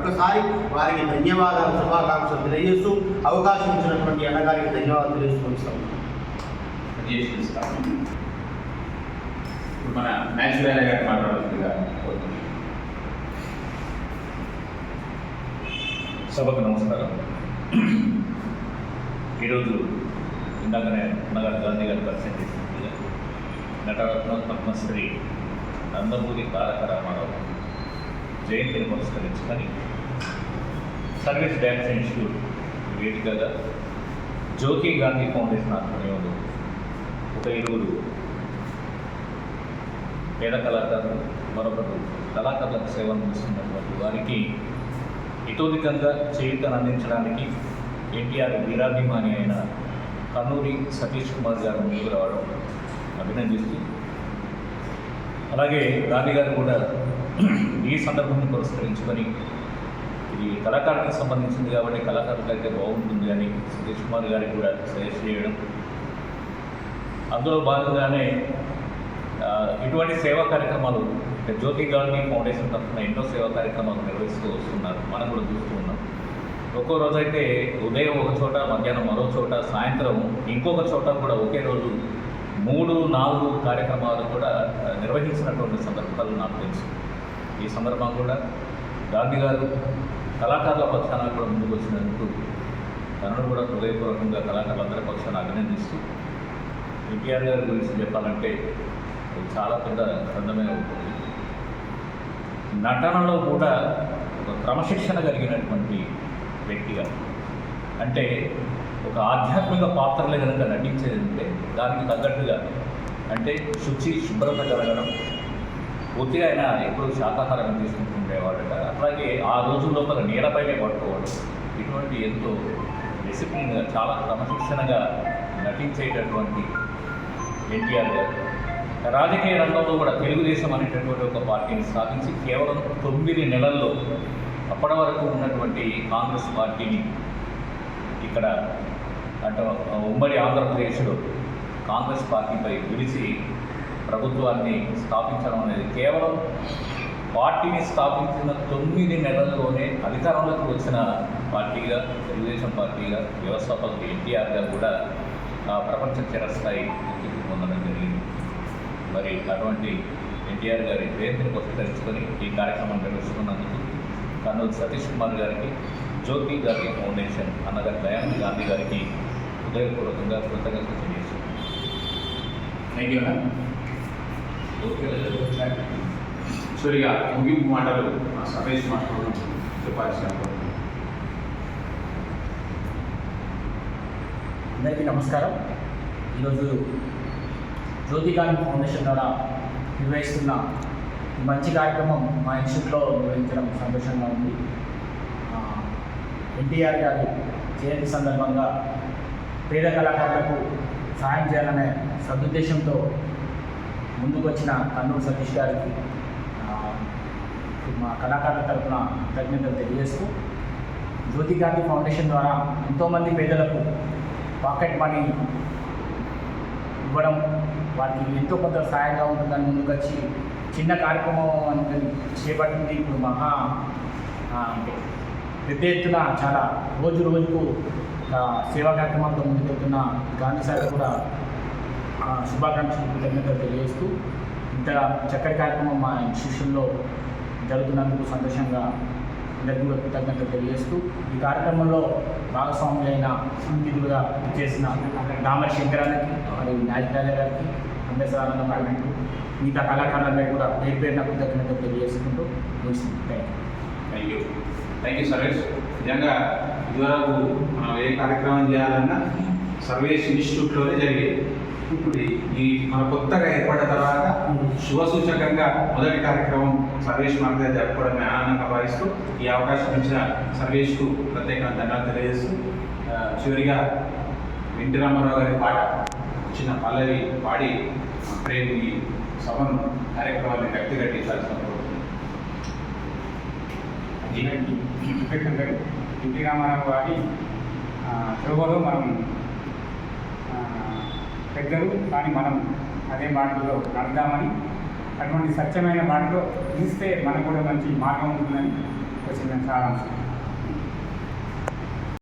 మరొకసారి వారికి ధన్యవాదాలు, శుభాకాంక్షలు తెలియజేస్తూ అవకాశం ఇచ్చినటువంటి అన్నగారికి ధన్యవాదాలు తెలియజేస్తున్నాం. ఇప్పుడు మన న్యాచురల్ గారు మాట్లాడాల్సిందిగా కోరుతున్నాం. సభకు నమస్కారం. ఈరోజు ఇందాకనే అన్నగారు గాంధీ గారు పరిచయం చేసినట్టుగా నటరత్న పద్మశ్రీ నందమూరి తారక రామారావు జయంతిని పురస్కరించుకొని సర్వీస్ డ్యాన్స్ ఇన్స్టిట్యూట్ వేదికగా జ్యోతి గాంధీ ఫౌండేషన్ ఆధ్వర్యంలో ఒక 20 పేద కళాకారులు, మరొకరు కళాకారులకు సేవలు అందిస్తున్నటువంటి వారికి ఇతోధికంగా చేయూతను అందించడానికి ఎన్టీఆర్ వీరాభిమాని అయిన కన్నూరి సతీష్ కుమార్ గారు ముందుకు రావడం అభినందిస్తూ, అలాగే గాంధీ గారు కూడా ఈ సందర్భాన్ని పురస్కరించుకొని ఇది కళాకారులకు సంబంధించింది కాబట్టి కళాకారులకు అయితే బాగుంటుంది అని సతీష్ కుమార్ గారికి కూడా సజెస్ట్ చేయడం, అందులో భాగంగానే ఇటువంటి సేవా కార్యక్రమాలు జ్యోతి గాంధీ ఫౌండేషన్ తరఫున ఎన్నో సేవా కార్యక్రమాలు నిర్వహిస్తూ వస్తున్నారు. మనం కూడా చూస్తూ ఉన్నాం. ఒక్కో రోజు అయితే ఉదయం ఒక చోట, మధ్యాహ్నం మరో చోట, సాయంత్రం ఇంకొక చోట కూడా ఒకే రోజు 3-4 కార్యక్రమాలు కూడా నిర్వహించినటువంటి సందర్భాలు నాకు తెలుసు. ఈ సందర్భంగా కూడా గాంధీ గారు కళాకారుల పక్షాన కూడా ముందుకు వచ్చినందుకు తనను కూడా హృదయపూర్వకంగా కళాకారులందరి పక్షాన అభినందిస్తూ, ఎన్టీఆర్ గారి గురించి చెప్పాలంటే చాలా పెద్ద గ్రంథమే అవుతుంది. నటనలో కూడా ఒక క్రమశిక్షణ కలిగినటువంటి వ్యక్తిగా, అంటే ఒక ఆధ్యాత్మిక పాత్రలే కనుక నటించేదంటే దానికి తగ్గట్టుగా, అంటే శుభ్రత కలగడం, పూర్తిగా ఆయన ఎప్పుడు శాకాహారం తీసుకుంటుండేవాడట. అట్లాగే ఆ రోజు లోపల నీడపైనే పట్టుకోవడం, ఇటువంటి ఎంతో డిసిప్లిన్గా చాలా క్రమశిక్షణగా నటించేటటువంటి ఎన్టీఆర్ గారు రాజకీయ రంగంలో కూడా తెలుగుదేశం అనేటటువంటి ఒక పార్టీని స్థాపించి కేవలం 9 నెలల్లో అప్పటి వరకు ఉన్నటువంటి కాంగ్రెస్ పార్టీని ఇక్కడ అంటే ఉమ్మడి ఆంధ్రప్రదేశ్లో కాంగ్రెస్ పార్టీపై విడిచి ప్రభుత్వాన్ని స్థాపించడం అనేది కేవలం పార్టీని స్థాపించిన 9 నెలల్లోనే అధికారంలోకి వచ్చిన పార్టీగా, తెలుగుదేశం పార్టీగా వ్యవస్థాపకులు ఎన్టీఆర్ గారు కూడా ప్రపంచ చిరస్థాయి గుర్తింపు పొందడం జరిగింది. మరి అటువంటి ఎన్టీఆర్ గారి జయంతిని పురస్కరించుకొని ఈ కార్యక్రమం నిర్వహిస్తున్నందుకు కన్నూరి సతీష్ కుమార్ గారికి, జ్యోతి గాంధీ ఫౌండేషన్ అన్నగారి దయానంద్ గాంధీ గారికి హృదయపూర్వకంగా కృతజ్ఞతలు తెలియజేస్తున్నాను. Thank you ma'am. చివరిగా ముగింపు మాటలు సతీష్ మాటలు చెప్పాల్సిన. అందరికీ నమస్కారం. ఈరోజు జ్యోతి గాంధీ ఫౌండేషన్ ద్వారా నిర్వహిస్తున్న ఈ మంచి కార్యక్రమం మా ఇన్స్టిట్యూట్లో నిర్వహించడం సంతోషంగా ఉంది. ఎన్టీఆర్ గారి జయంతి సందర్భంగా పేద కళాకారులకు సహాయం చేయాలనే సదుద్దేశంతో ముందుకు వచ్చిన కన్నూరు సతీష్ గారికి మా కళాకారుల తరఫున కృతజ్ఞతలు తెలియజేస్తూ, జ్యోతి గాంధీ ఫౌండేషన్ ద్వారా ఎంతోమంది పేదలకు పాకెట్ మనీ ఇవ్వడం, వారికి ఎంతో కొంత సహాయంగా ఉంటుందని ముందుకొచ్చి చిన్న కార్యక్రమం అనుకుని చేపట్టింది. ఇప్పుడు పెద్ద ఎత్తున చాలా రోజుకు సేవా కార్యక్రమాలతో ముందుకెళ్తున్న గాంధీ సార్ కూడా శుభాకాంక్షలు, కృతజ్ఞతలు తెలియజేస్తూ, ఇంత చక్కటి కార్యక్రమం మా ఇన్స్టిట్యూషన్లో జరుగుతున్నందుకు సంతోషంగా అందరికీ కూడా కృతజ్ఞతలు తెలియజేస్తూ, ఈ కార్యక్రమంలో భాగస్వాములైన సంగీతులుగా చేసిన దామరి శంకరానికి, మరి నాయకురాజ గారికి, అంబేద్కర్ గారికి, మిగతా కళాకారులందరికీ కూడా పేరున కృతజ్ఞతలు తెలియజేసుకుంటూ ముగిస్తుంది. Thank you Sarvesh. నిజంగా ఇదివరకు మనం ఏ కార్యక్రమం చేయాలన్నా సర్వేష్ ఇన్స్టిట్యూట్లోనే జరిగేది. ఇప్పుడు ఈ మన కొత్తగా ఏర్పడిన తర్వాత శుభసూచకంగా మొదటి కార్యక్రమం సర్వేష్ మార్గంగా జరుపుకోవడం ఆనందంగా భావిస్తూ ఈ అవకాశం ఇచ్చిన సర్వేష్కు ప్రత్యేకంగా ధన్యవాదాలు తెలియజేస్తూ, చివరిగా ఎన్టీ రామారావు గారి పాట చిన్న పల్లవి పాడి ప్రేమ ఈ సభను కార్యక్రమాన్ని వ్యక్తిగట్టించాల్సిన ఎన్టీ రామారావు గారి త్రోవలో మనం పెద్దలు, కానీ మనం అదే బాటలో నడుద్దామని, అటువంటి స్వచ్ఛమైన బాటలో తీస్తే మనకు కూడా మంచి మార్గం ఉంటుందని ఒక చిన్న సారాంశం.